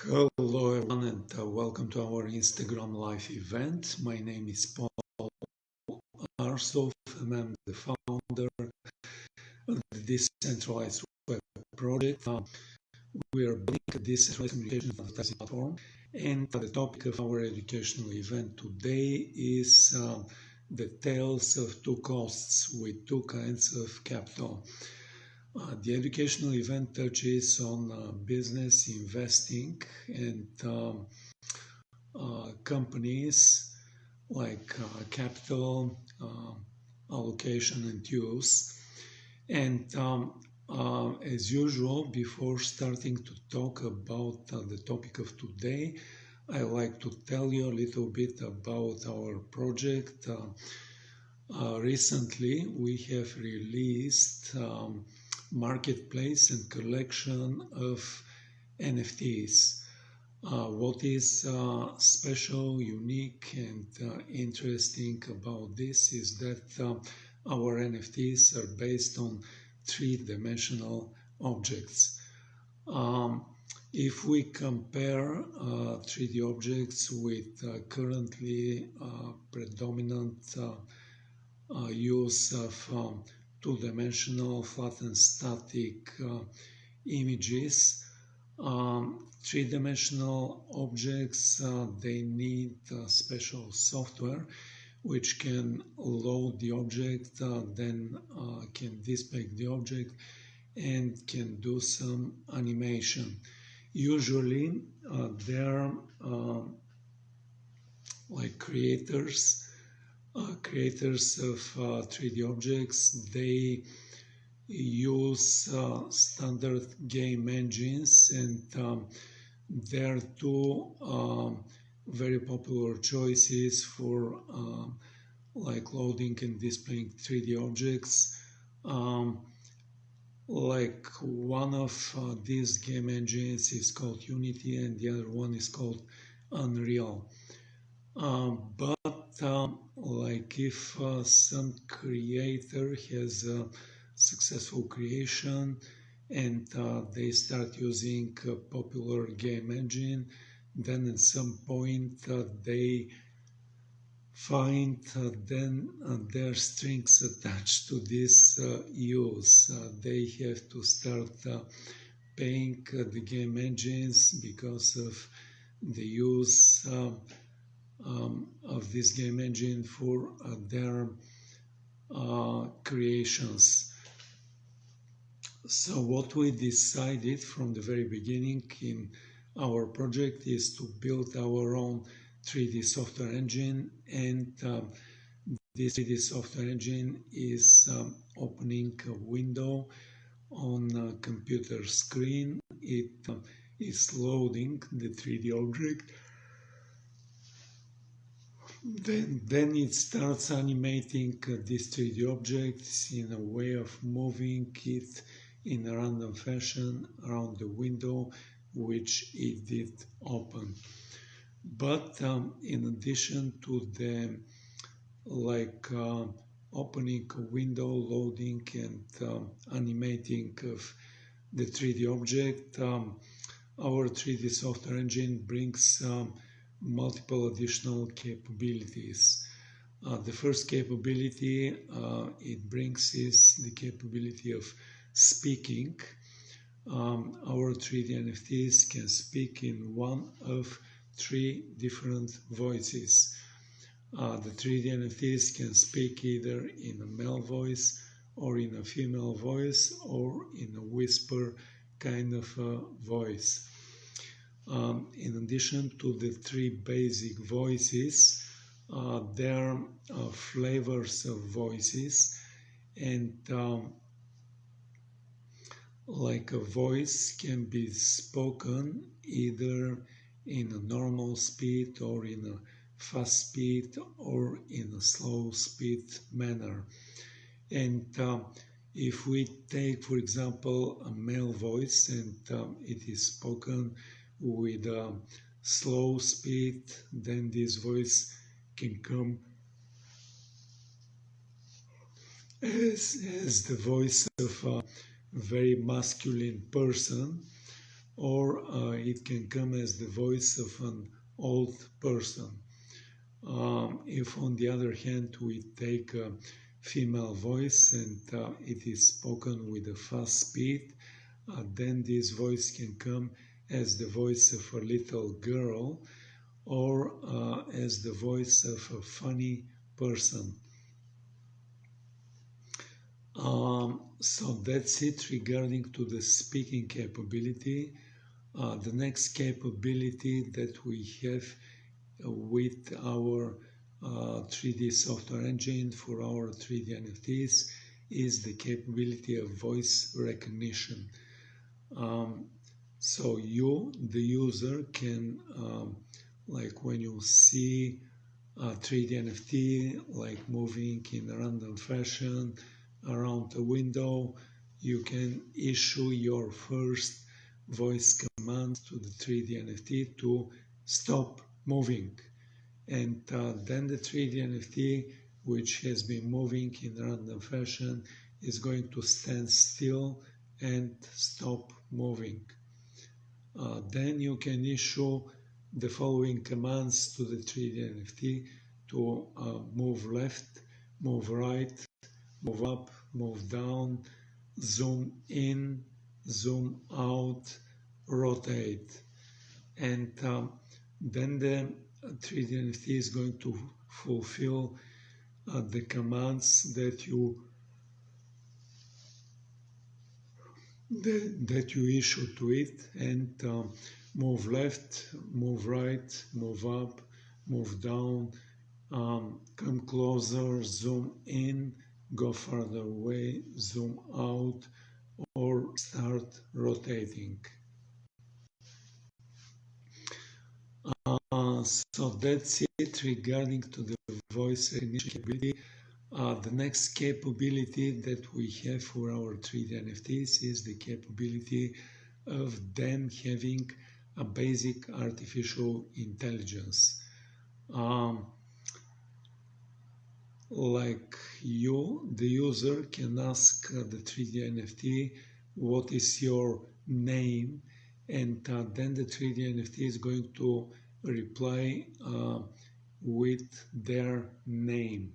Hello everyone and welcome to our Instagram live event. My name is Paul Arsov and I'm the founder of the Decentralized Web project. We are building a decentralized communication advertising platform, and the topic of our educational event today is the tales of two costs with two kinds of capital. The educational event touches on business, investing, and companies like capital allocation and use. And as usual, before starting to talk about the topic of today, I like to tell you a little bit about our project. Recently, we have released marketplace and collection of NFTs. What is special, unique, and interesting about this is that our NFTs are based on three-dimensional objects. If we compare 3D objects with currently predominant use of two-dimensional flat and static images, three-dimensional objects, they need special software which can load the object, then can display the object and can do some animation. Usually they're like creators of 3D objects. They use standard game engines, and there are two very popular choices for like loading and displaying 3D objects. Like one of these game engines is called Unity and the other one is called Unreal. But like if some creator has a successful creation and they start using a popular game engine, then at some point they find then their strings attached to this use. They have to start paying the game engines because of the use of this game engine for their creations. So what we decided from the very beginning in our project is to build our own 3D software engine, and this 3D software engine is opening a window on a computer screen. It is loading the 3D object. Then it starts animating these 3D objects in a way of moving it in a random fashion around the window which it did open. But in addition to the opening a window, loading and animating of the 3D object, our 3D software engine brings multiple additional capabilities. The first capability it brings is the capability of speaking. Our 3D NFTs can speak in one of three different voices. The 3D NFTs can speak either in a male voice or in a female voice or in a whisper kind of a voice. In addition to the three basic voices, there are flavors of voices, and like a voice can be spoken either in a normal speed or in a fast speed or in a slow speed manner. And if we take, for example, a male voice and it is spoken with a slow speed, then this voice can come as the voice of a very masculine person. or it can come as the voice of an old person. If, on the other hand, we take a female voice and it is spoken with a fast speed, then this voice can come as the voice of a little girl or as the voice of a funny person. So that's it regarding to the speaking capability. The next capability that we have with our 3D software engine for our 3D NFTs is the capability of voice recognition. So you, the user, can, like when you see a 3D NFT, like moving in a random fashion around a window, you can issue your first voice command to the 3D NFT to stop moving. And then the 3D NFT, which has been moving in random fashion, is going to stand still and stop moving. Then you can issue the following commands to the 3D NFT to move left, move right, move up, move down, zoom in, zoom out, rotate. And then the 3D NFT is going to fulfill the commands that you issue to it, and move left, move right, move up, move down, come closer, zoom in, go further away, zoom out, or start rotating. So that's it regarding to the voice recognition capability. The next capability that we have for our 3D NFTs is the capability of them having a basic artificial intelligence. Like you, the user, can ask the 3D NFT, what is your name? And then the 3D NFT is going to reply with their name.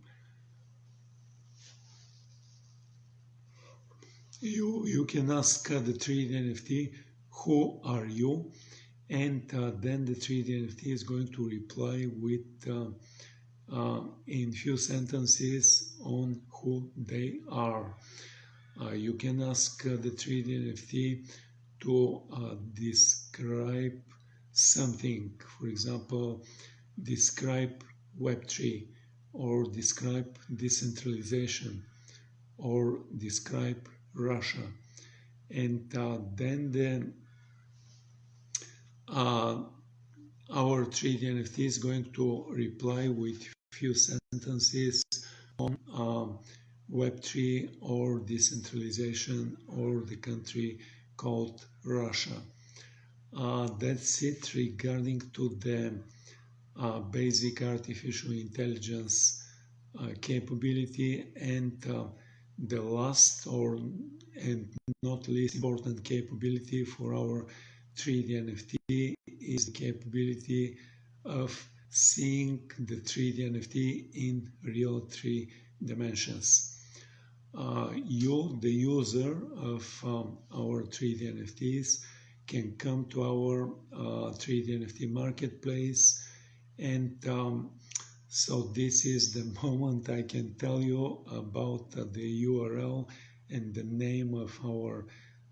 You can ask the 3D NFT, who are you? And then the 3D NFT is going to reply with in few sentences on who they are. You can ask the 3D NFT to describe something. For example, describe Web3 or describe decentralization or describe Russia. And then our 3D NFT is going to reply with few sentences on Web3 or decentralization or the country called Russia. That's it regarding to the basic artificial intelligence capability, and the last and not least important capability for our 3D NFT is the capability of seeing the 3D NFT in real 3 dimensions. You, the user of our 3D NFTs, can come to our 3D NFT marketplace, and so this is the moment I can tell you about the URL and the name of our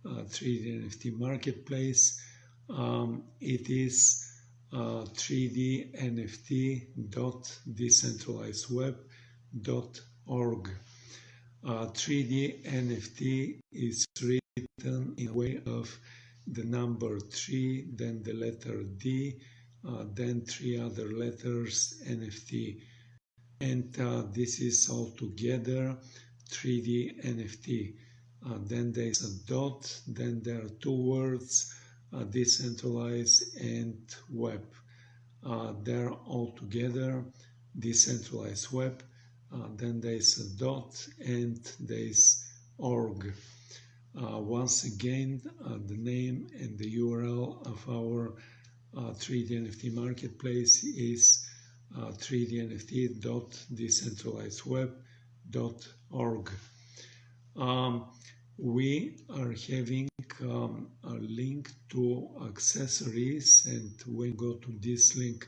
3D NFT marketplace. It is 3dnft.decentralizedweb.org. 3D NFT is written in a way of the number 3, then the letter D, then 3 other letters, NFT. And this is all together 3D NFT. Then there is a dot, then there are 2 words, decentralized and web. They're all together, decentralized web. Then there is a dot and there is org. Once again, the name and the URL of our 3D NFT marketplace is 3dnft.decentralizedweb.org. We are having a link to accessories, and when you go to this link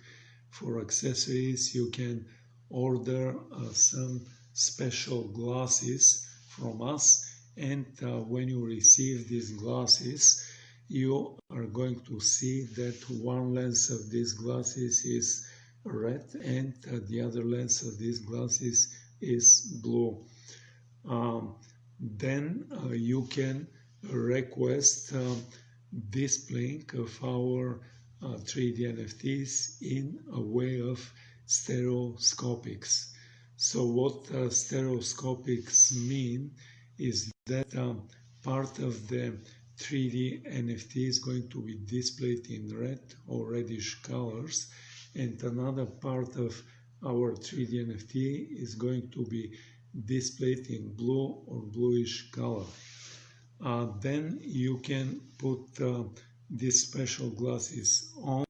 for accessories, you can order some special glasses from us, and when you receive these glasses, you are going to see that one lens of these glasses is red and the other lens of these glasses is blue. Then you can request displaying of our 3D NFTs in a way of stereoscopics. So what stereoscopics mean is that part of the 3D NFT is going to be displayed in red or reddish colors, and another part of our 3D NFT is going to be displayed in blue or bluish color. Then you can put these special glasses on,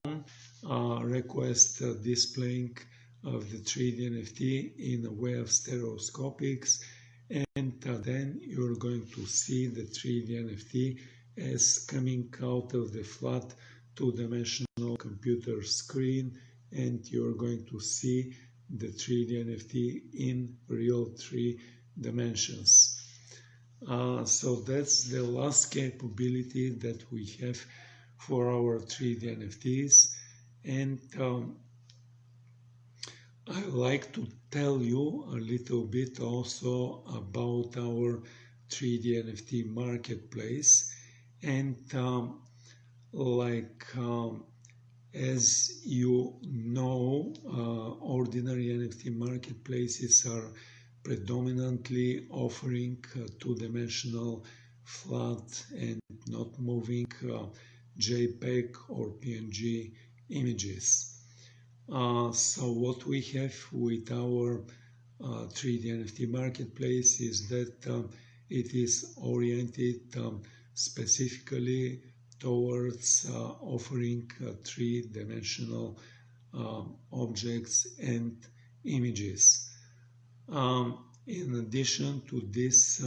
request displaying of the 3D NFT in a way of stereoscopics, and then you're going to see the 3D NFT as coming out of the flat two-dimensional computer screen, and you're going to see the 3D NFT in real 3 dimensions. So that's the last capability that we have for our 3D NFTs, and I like to tell you a little bit also about our 3D NFT marketplace, and as you know, ordinary NFT marketplaces are predominantly offering two-dimensional, flat and not moving JPEG or PNG images. So what we have with our 3D NFT marketplace is that it is oriented specifically towards offering three-dimensional objects and images. In addition to this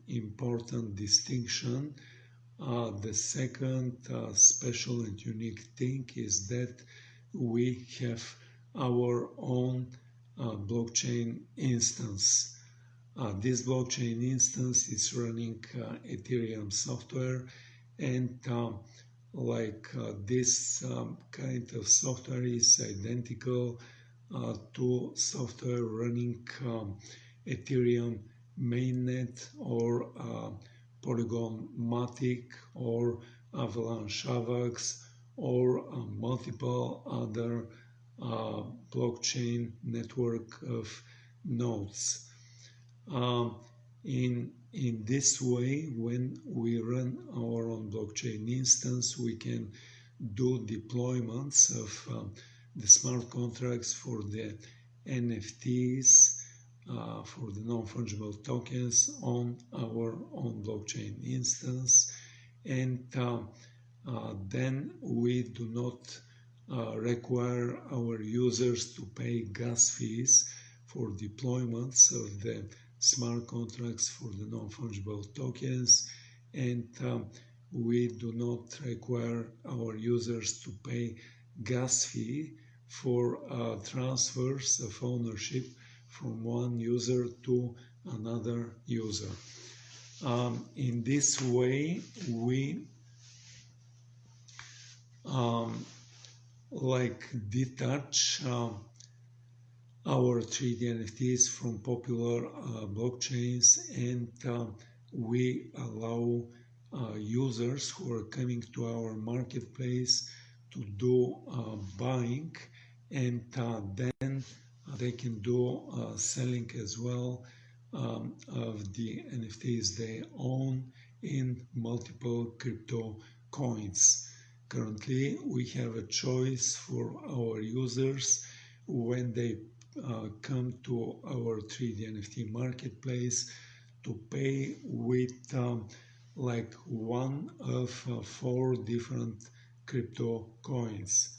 important distinction, the second special and unique thing is that we have our own blockchain instance. This blockchain instance is running Ethereum software, and this kind of software is identical to software running Ethereum mainnet or Polygon Matic or Avalanche AVAX or multiple other blockchain network of nodes. In this way, when we run our own blockchain instance, we can do deployments of the smart contracts for the NFTs, for the non-fungible tokens on our own blockchain instance, and then we do not require our users to pay gas fees for deployments of the smart contracts for the non-fungible tokens, and we do not require our users to pay gas fee for transfers of ownership from one user to another user. In this way, we detach our 3D NFTs from popular blockchains, and we allow users who are coming to our marketplace to do buying, and then they can do selling as well of the NFTs they own in multiple crypto coins. Currently, we have a choice for our users when they come to our 3D NFT marketplace to pay with like one of four different crypto coins.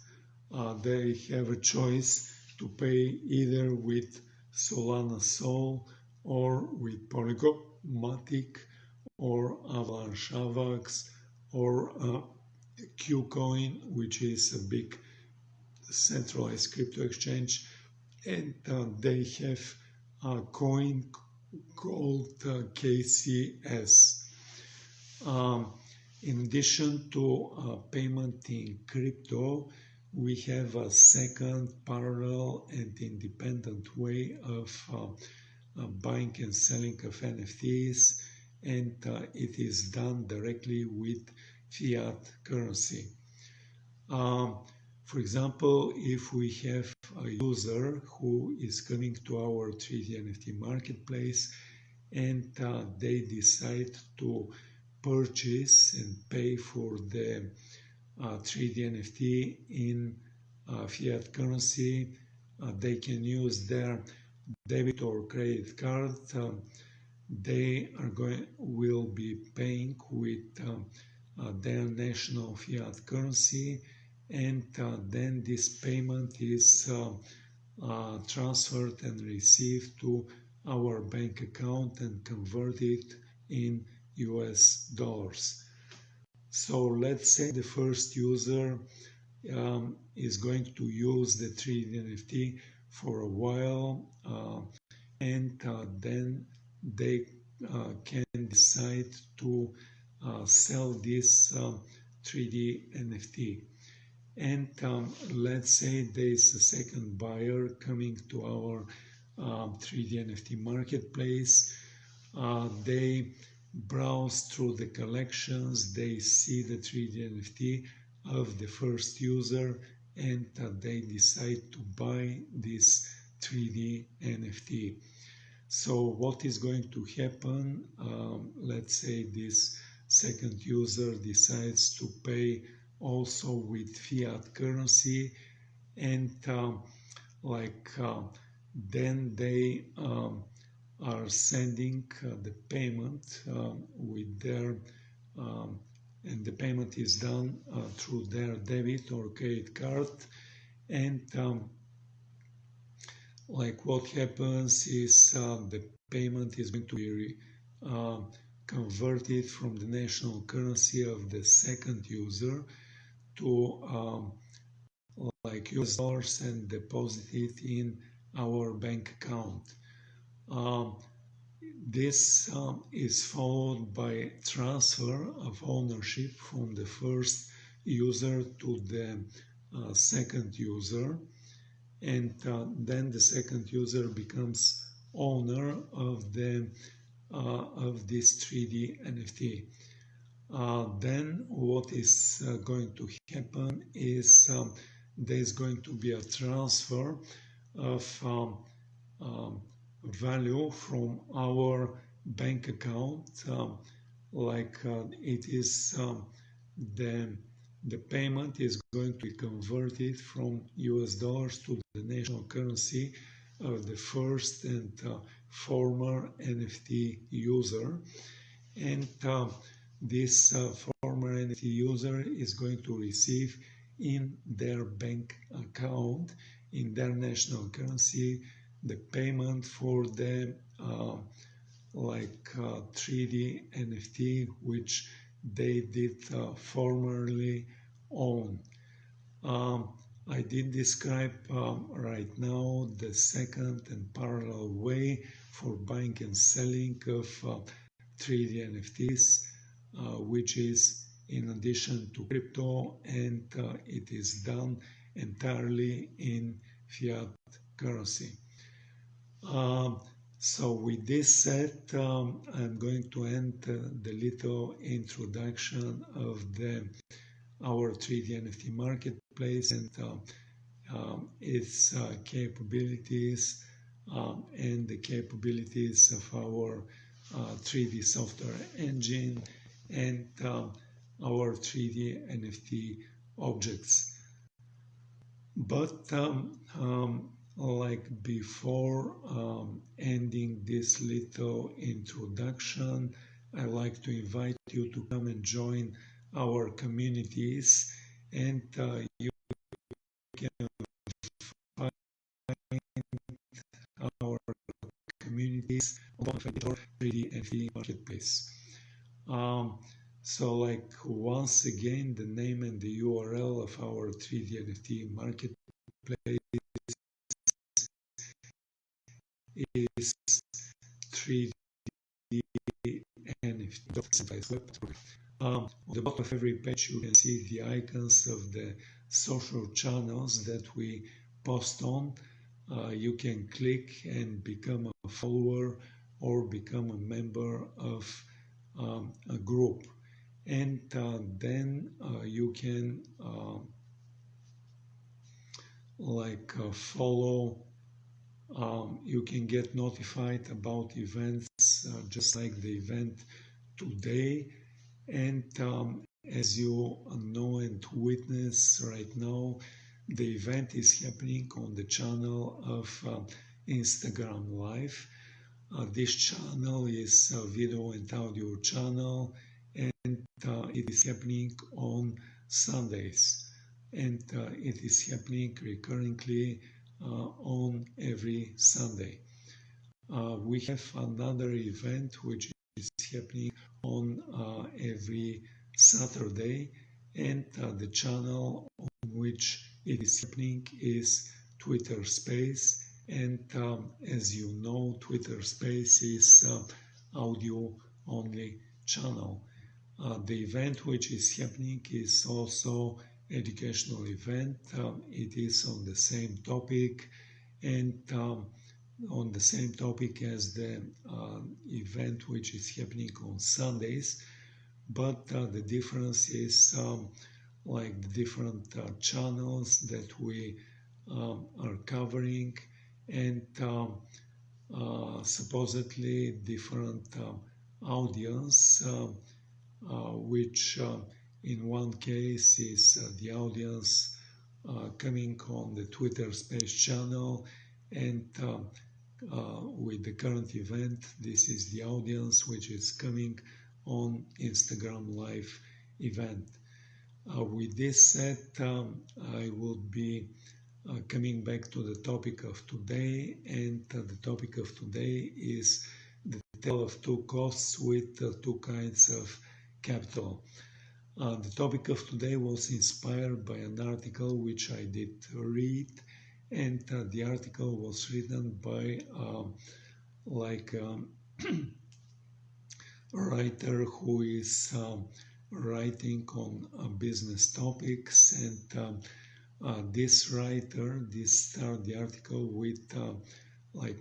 They have a choice to pay either with Solana Sol or with Polygomatic or Avalanche Avax or Qcoin, which is a big centralized crypto exchange, and they have a coin called KCS. In addition to payment in crypto, we have a second parallel and independent way of buying and selling of NFTs, and it is done directly with fiat currency. For example, if we have a user who is coming to our 3D NFT marketplace and they decide to purchase and pay for the 3D NFT in fiat currency, they can use their debit or credit card. They will be paying with their national fiat currency, and then this payment is transferred and received to our bank account and converted in US dollars. So let's say the first user is going to use the 3D NFT for a while, and then they can decide to sell this 3D NFT. And let's say there is a second buyer coming to our 3D NFT marketplace. They browse through the collections, they see the 3D NFT of the first user, and they decide to buy this 3D NFT. So what is going to happen? Let's say this second user decides to pay also with fiat currency, and then they are sending the payment with their and the payment is done through their debit or credit card, and what happens is the payment is going to be converted from the national currency of the second user to US dollars and deposited in our bank account. This is followed by transfer of ownership from the first user to the second user, and then the second user becomes owner of this 3D NFT. Then what is going to happen is there's going to be a transfer of value from our bank account, it is the payment is going to be converted from US dollars to the national currency of the first and former NFT user, and this former NFT user is going to receive in their bank account, in their national currency, the payment for the 3D NFT which they did formerly own. I did describe right now the second and parallel way for buying and selling of 3D NFTs, which is in addition to crypto, and it is done entirely in fiat currency. So with this said, I'm going to end the little introduction of our 3D NFT marketplace and its capabilities and the capabilities of our 3D software engine and our 3D NFT objects. But before ending this little introduction, I like to invite you to come and join our communities, and you can find our communities on our 3D NFT marketplace. Um, so like once again, the name and the URL of our 3D NFT marketplace is 3D NFT. On the bottom of every page, you can see the icons of the social channels that we post on. You can click and become a follower or become a member of a group, and then you can follow. You can get notified about events, just like the event today. And as you know and witness right now, the event is happening on the channel of Instagram Live. This channel is a video and audio channel, and it is happening on Sundays, and it is happening recurrently on every Sunday. We have another event which is happening on every Saturday, and the channel on which it is happening is Twitter Space. And as you know, Twitter Space is audio only channel. The event which is happening is also educational event. It is on the same topic, and on the same topic as the event which is happening on Sundays, but the difference is like the different channels that we are covering, and supposedly different audience, which in one case is the audience coming on the Twitter Space channel, and with the current event, this is the audience which is coming on Instagram Live event. With this said, I will be coming back to the topic of today, and the topic of today is the tale of two costs with two kinds of capital. The topic of today was inspired by an article which I did read, and the article was written by a writer who is writing on business topics, and this writer started the article with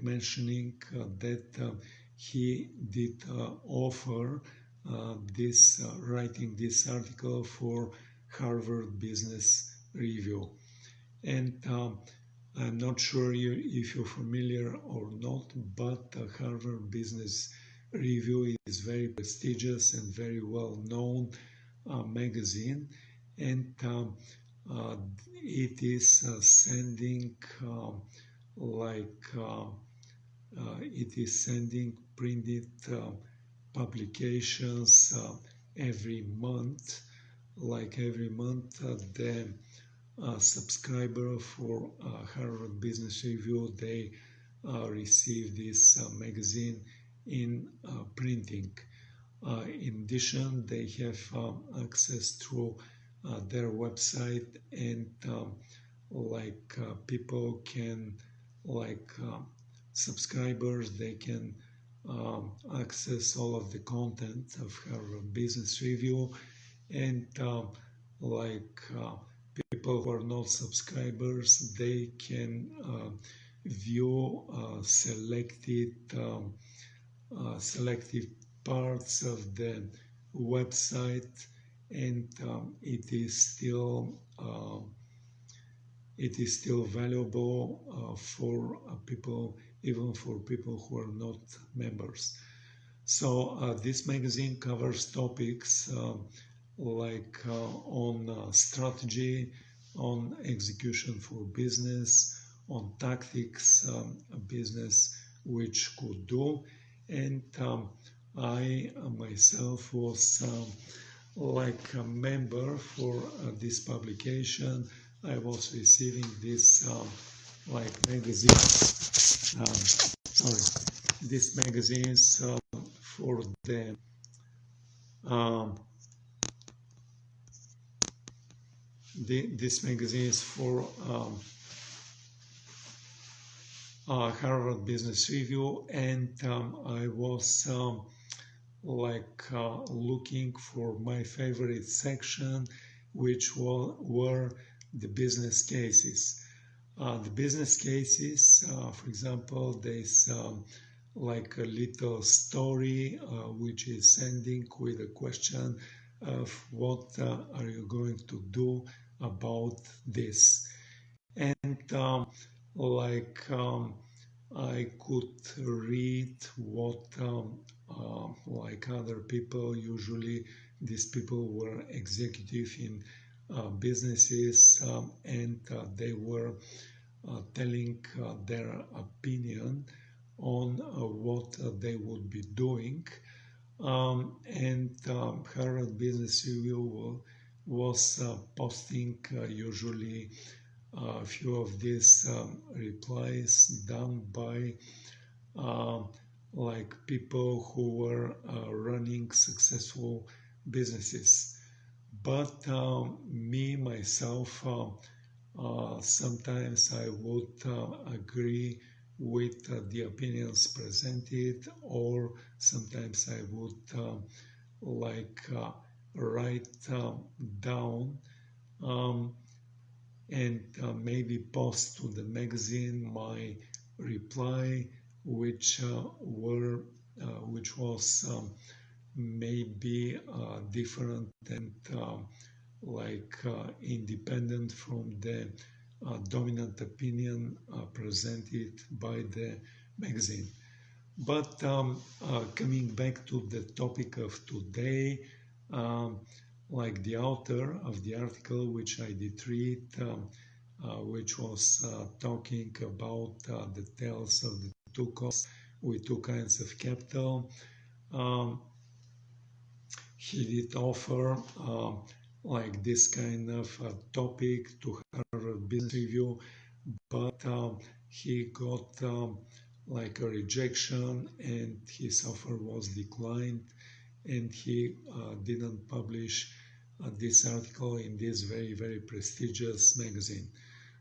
mentioning that he did offer writing this article for Harvard Business Review. And I'm not sure if you're familiar or not, but Harvard Business Review is very prestigious and very well known magazine, and it is sending it is sending printed publications every month. Every month, the subscriber for Harvard Business Review, they receive this magazine in printing. In addition, they have access through their website, and people can subscribers, they can access all of the content of Harvard Business Review, and people who are not subscribers, they can view selected parts of the website, and it is still valuable for people, even for people who are not members. So this magazine covers topics on strategy, on execution for business, on tactics a business which could do, and I myself was like a member for this publication. I was receiving this like magazines, sorry, these magazines for um, this magazines for Harvard Business Review, and I was looking for my favorite section, which were the business cases. The business cases, for example, there's like a little story which is ending with a question of what are you going to do about this. And like I could read what like other people, usually these people were executive in businesses, and they were telling their opinion on what they would be doing. And Harvard Business Review was posting usually a few of these replies done by uh, like people who were running successful businesses. But me myself, sometimes I would agree with the opinions presented, or sometimes I would like write down um, and maybe post to the magazine my reply, which was maybe different and independent from the dominant opinion presented by the magazine. But coming back to the topic of today, um, like the author of the article which I did read, which was talking about the tales of the two costs with two kinds of capital, um, he did offer like this kind of topic to Harvard Business Review, but he got like a rejection and his offer was declined, and he didn't publish this article in this very, very prestigious magazine.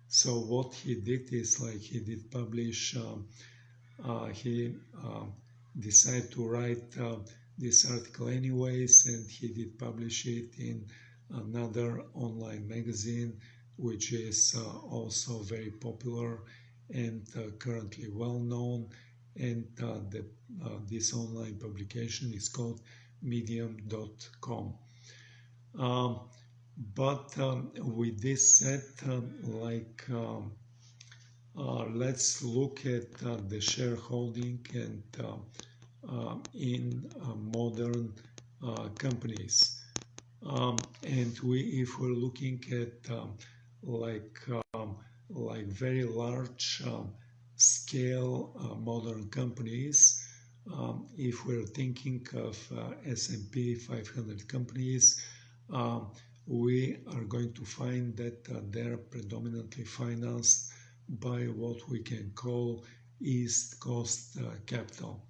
So what he did is like he did publish, he decided to write this article anyways, and he did publish it in another online magazine, which is also very popular and currently well known. And this online publication is called medium.com. Um, but with this said, let's look at the shareholding and in modern companies. And if we're looking at like like very large scale modern companies, if we're thinking of S&P 500 companies, we are going to find that they're predominantly financed by what we can call East Coast capital.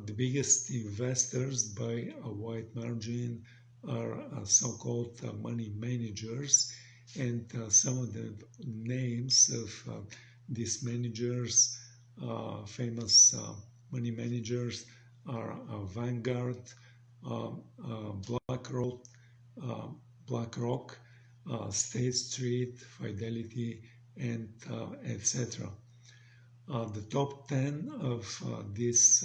The biggest investors by a wide margin are so-called money managers, and some of the names of these managers, famous money managers, are Vanguard, uh, BlackRock, uh, BlackRock, State Street, Fidelity, and etc. The top 10 of these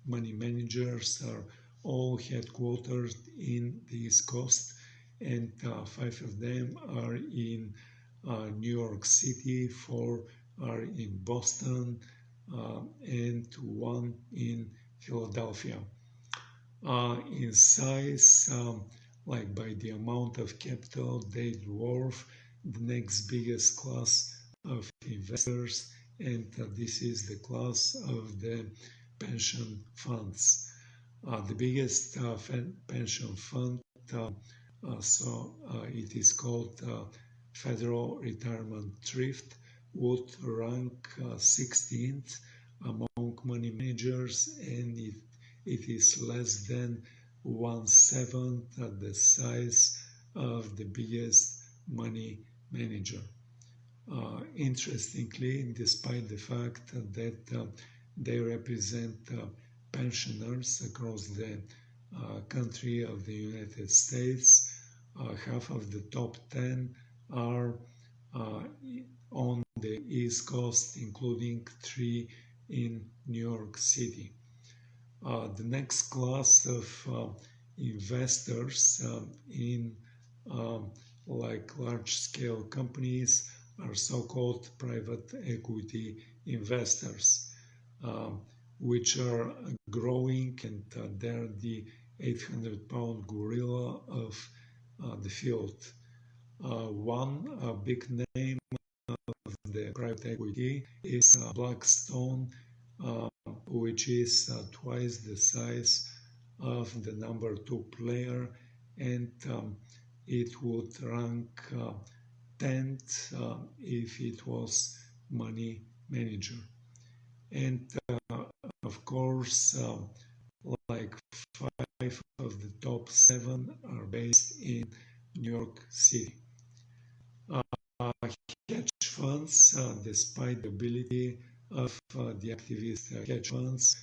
money managers are all headquartered in the East Coast, and 5 of them are in New York City, 4 are in Boston, and 1 in Philadelphia. In size, like by the amount of capital, they dwarf the next biggest class of investors, and this is the class of the pension funds. The biggest pension fund, it is called Federal Retirement Thrift, would rank 16th among money managers, and it is less than 1/7 the size of the biggest money manager. Interestingly, despite the fact that they represent pensioners across the country of the United States, half of the top 10 are on the East Coast, including 3 in New York City. The next class of investors in like large-scale companies are so-called private equity investors, which are growing, and they're the 800-pound gorilla of the field. One big name of the private equity is Blackstone, which is twice the size of the number 2 player, and it would rank 10th if it was money manager. And of course, like 5 of the top 7 are based in New York City. Hedge funds, despite the ability of the activist hedge funds,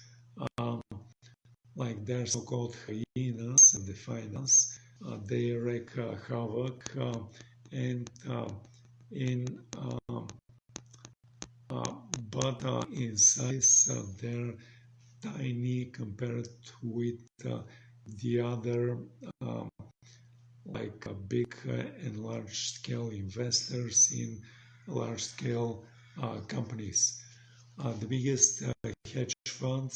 like their so-called hyenas of the finance, they wreak havoc, and but in size they're tiny compared with the other like big and large-scale investors in large-scale companies. The biggest hedge fund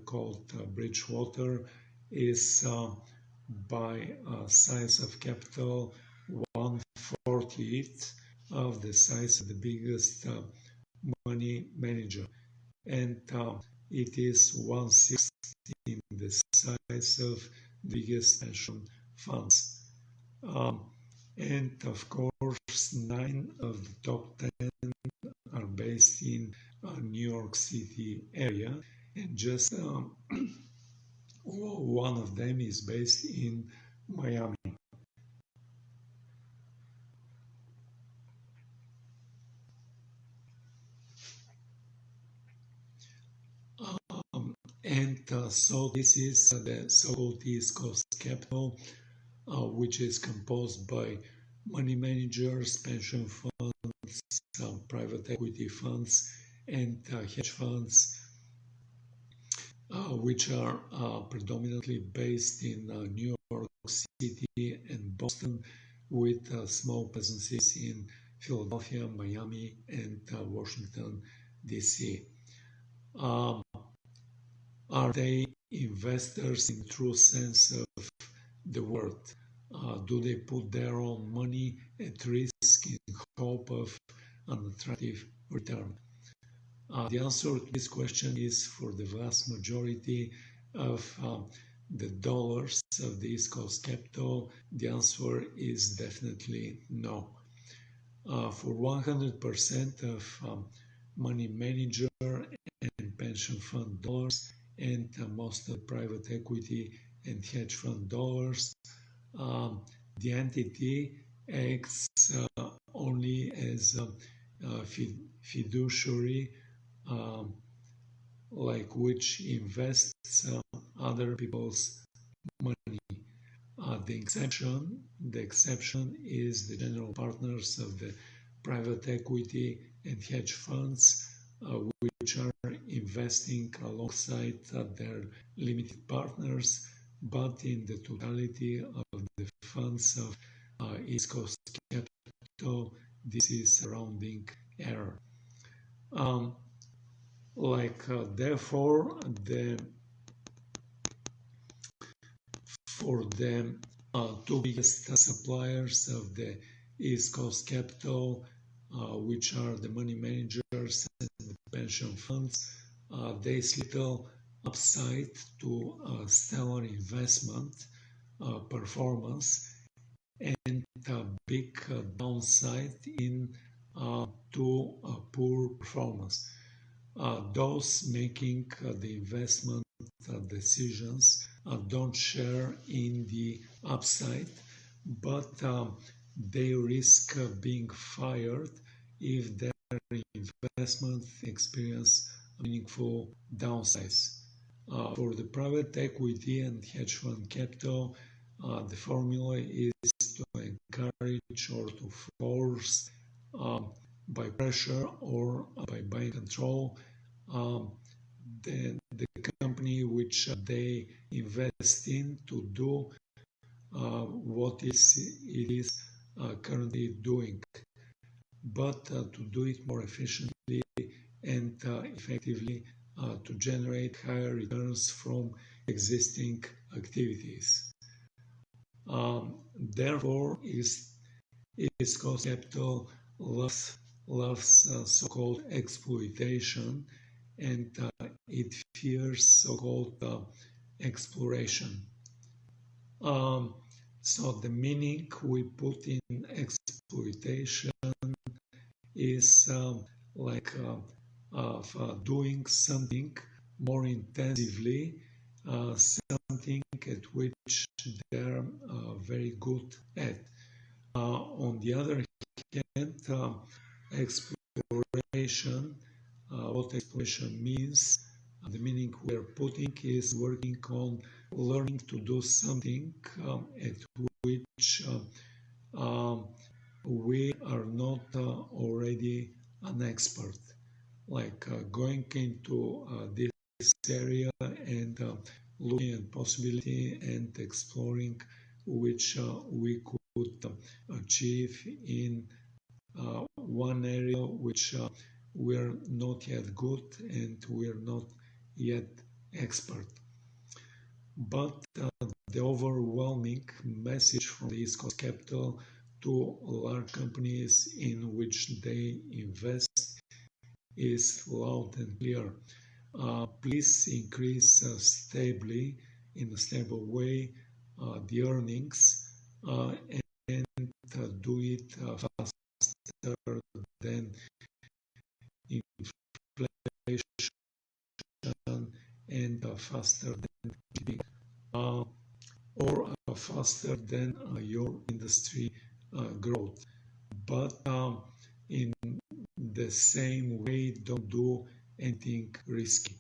called Bridgewater is by size of capital 1/40th of the size of the biggest money manager, and it is 1/6 in the size of the biggest pension funds. And of course, 9 of the top 10 are based in New York City area, and just one of them is based in Miami. So this is the so-called East Coast capital, which is composed by money managers, pension funds, some private equity funds, and hedge funds, which are predominantly based in New York City and Boston, with small presences in Philadelphia, Miami, and Washington, D.C. Are they investors in true sense of the word? Do they put their own money at risk in hope of an attractive return? The answer to this question is, for the vast majority of the dollars of the East Coast capital, the answer is definitely no. For 100% of money manager and pension fund dollars, and most of private equity and hedge fund dollars, the entity acts only as a fiduciary, like which invests other people's money. The exception is the general partners of the private equity and hedge funds, which are investing alongside their limited partners, but in the totality of the funds of East Coast capital, this is a rounding error. Therefore, for the 2 biggest suppliers of the East Coast capital, which are the money managers and the pension funds, there is little upside to stellar investment performance and a big downside to poor performance. Those making the investment decisions don't share in the upside, but they risk being fired if their investment experience meaningful downsides. For the private equity and hedge fund capital, the formula is to encourage or to force by pressure or by buying control the company which they invest in to do what it is currently doing, but to do it more efficiently and effectively to generate higher returns from existing activities. Therefore, its cost capital loves so-called exploitation, and it fears so-called exploration. So the meaning we put in exploitation is of doing something more intensively, something at which they're very good at. On the other hand, exploration, what exploration means, the meaning we're putting is working on learning to do something at which we are not already an expert, like going into this area and looking at possibility and exploring which we could achieve in one area which we're not yet good and we're not yet expert. But the overwhelming message from the East Coast Capital to large companies in which they invest is loud and clear. Please increase stably, in a stable way, the earnings and do it faster than inflation and faster than GDP, or faster than your industry growth. But in the same way, don't do anything risky.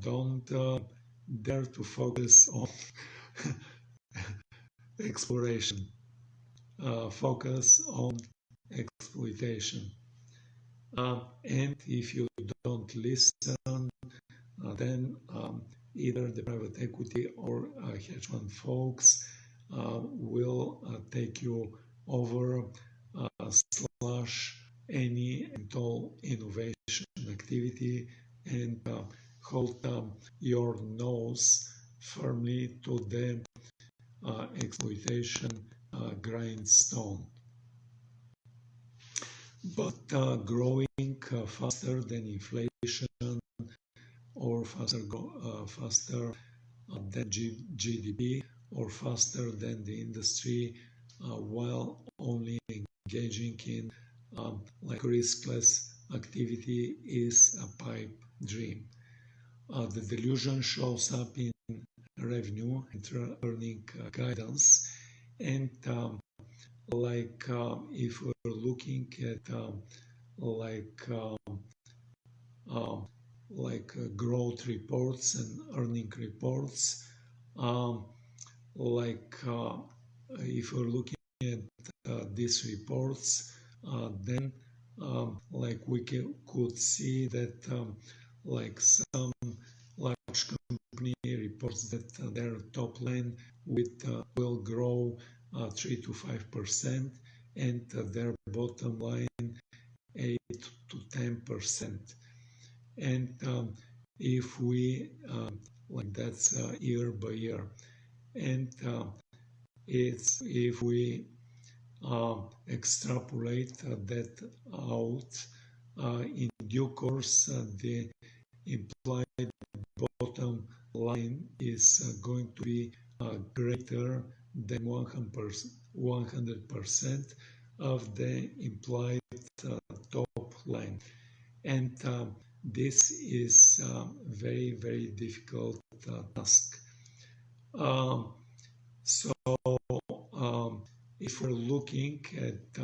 Don't dare to focus on exploration. Focus on exploitation. And if you don't listen, then either the private equity or hedge fund folks will take you over, slash any and all innovation activity, and hold your nose firmly to the exploitation grindstone. But growing faster than inflation or faster than GDP or faster than the industry, while only engaging in riskless activity is a pipe dream. The delusion shows up in revenue and earning guidance, and if we're looking at growth reports and earning reports, if we're looking at these reports, then we could see that some large company reports that their top line will grow 3 to 5%, and their bottom line 8 to 10%. And if we that's year by year, and if we extrapolate that out, in due course the implied bottom line is going to be greater than 100% of the implied top line. And this is a very, very difficult task. So if we're looking at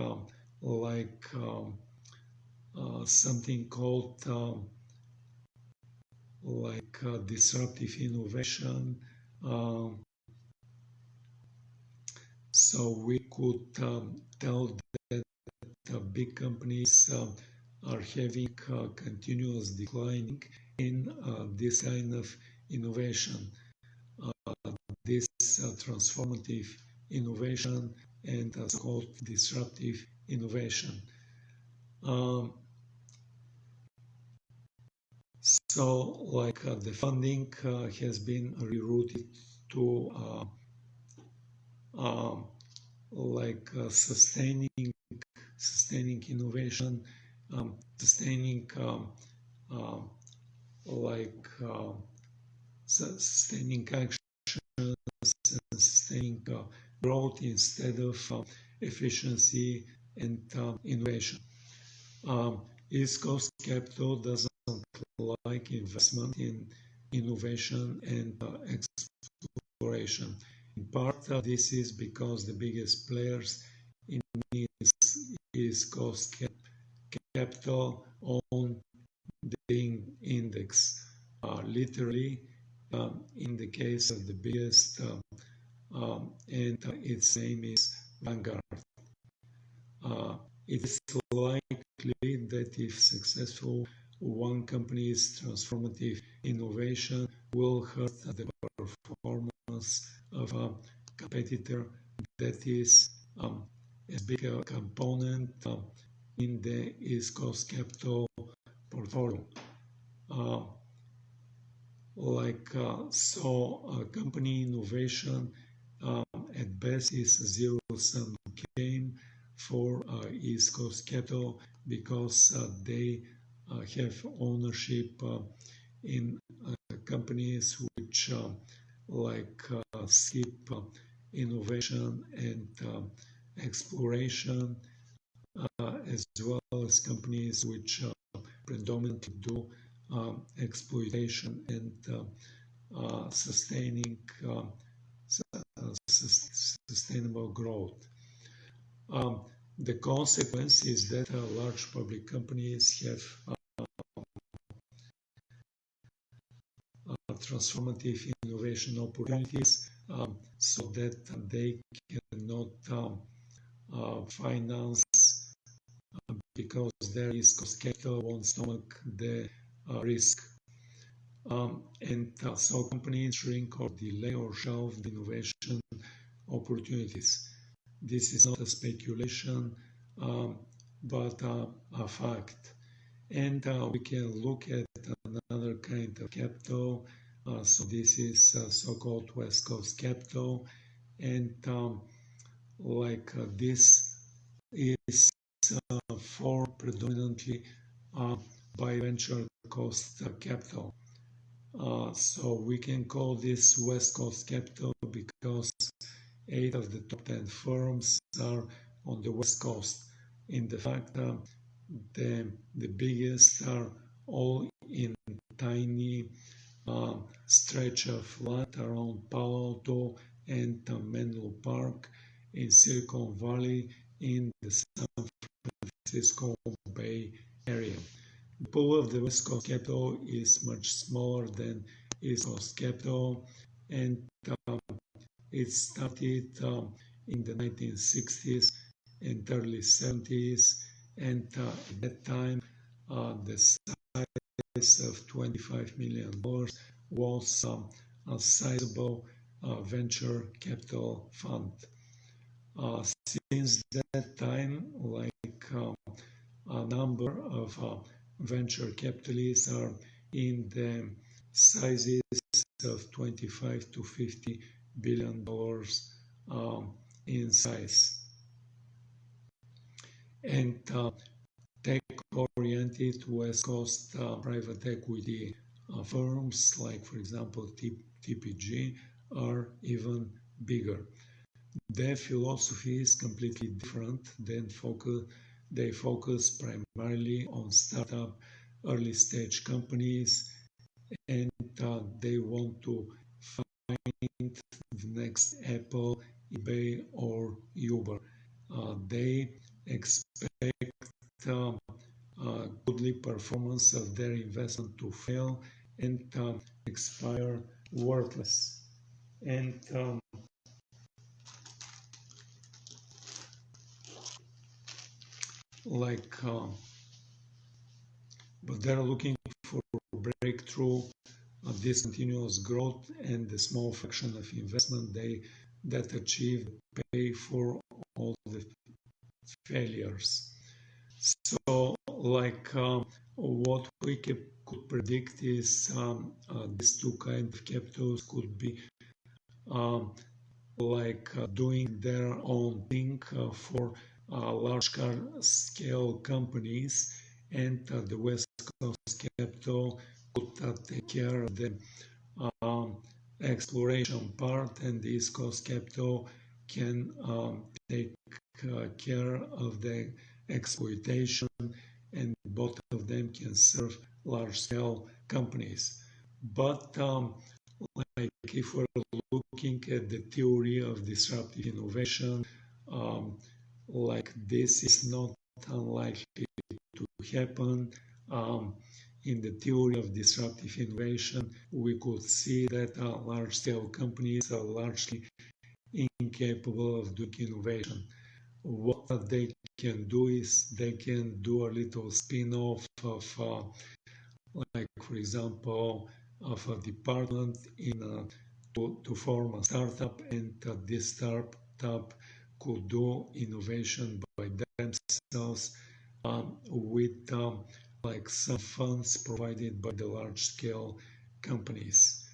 something called disruptive innovation, so we could tell that big companies are having continuous declining in this kind of innovation, this transformative innovation and so-called disruptive innovation. So the funding has been rerouted to sustaining innovation, sustaining sustaining actions and sustaining growth instead of efficiency and innovation. East Coast Capital doesn't like investment in innovation and exploration. In part, this is because the biggest players in East Coast Capital own the index. Literally, in the case of the biggest, and its name is Vanguard. It is likely that if successful, one company's transformative innovation will hurt the performance of a competitor that is a big component in the East Coast Capital portfolio. Company innovation at best is a zero-sum game for East Coast Capital because they have ownership in companies which skip innovation and exploration, as well as companies which predominantly do exploitation and sustaining sustainable growth. The consequence is that large public companies have transformative innovation opportunities so that they cannot finance because their East Coast Capital won't stomach the risk. So companies shrink or delay or shelve the innovation opportunities. This is not a speculation, but a fact. And we can look at another kind of capital. So this is so-called West Coast Capital. And this is for predominantly by venture cost capital. So we can call this West Coast Capital because 8 of the top 10 firms are on the West Coast. In the fact, the biggest are all in tiny stretch of land around Palo Alto and Menlo Park in Silicon Valley in the San Francisco Bay Area. The pool of the West Coast Capital is much smaller than East Coast Capital, and it started in the 1960s and early 70s, and at that time the size of $25 million was a sizable venture capital fund. Since that time, a number of venture capitalists are in the sizes of $25 to $50 billion in size. And tech-oriented West Coast private equity Firms like, for example, TPG are even bigger. Their philosophy is completely different. They focus primarily on startup, early stage companies, and they want to find the next Apple, eBay, or Uber. They expect um, goodly performance of their investment to fail and expire worthless. And like, but they're looking for breakthrough, discontinuous growth, and the small fraction of investment that achieve pay for all the failures. So, like, what we could predict is these two kinds of capitals could be um, doing their own thing for large scale companies, and the West Coast capital could take care of the um, exploration part, and the East Coast capital can take care of the exploitation, and both of them can serve large scale companies. But like if we're looking at the theory of disruptive innovation, um, like this is not unlikely to happen. Um, in the theory of disruptive innovation, we could see that large-scale companies are largely incapable of doing innovation. What they can do is they can do a little spin-off of, like for example, of a department to form a startup, and this startup could do innovation by themselves with like some funds provided by the large-scale companies.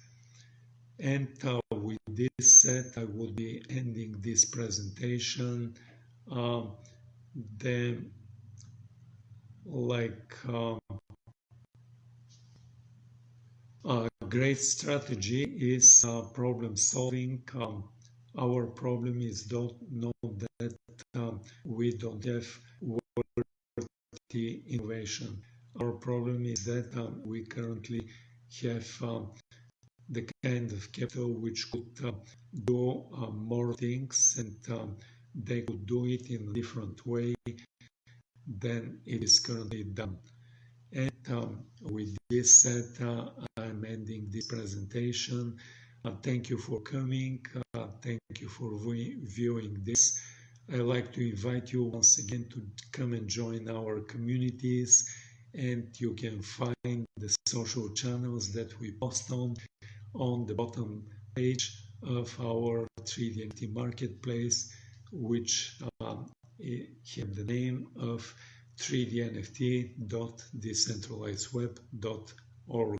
And with this said, I would be ending this presentation. Um, then, like a great strategy is problem solving. Our problem is not that we don't have worthy innovation. Our problem is that we currently have the kind of capital which could do more things, and they could do it in a different way than it is currently done. And with this said, I'm ending this presentation. Thank you for coming. Thank you for viewing this. I'd like to invite you once again to come and join our communities, and you can find the social channels that we post on the bottom page of our 3D NFT marketplace, which have the name of 3dnft.decentralizedweb.org.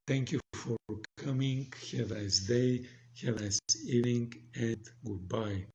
Thank you for coming. Have a nice day, have a nice evening, and goodbye.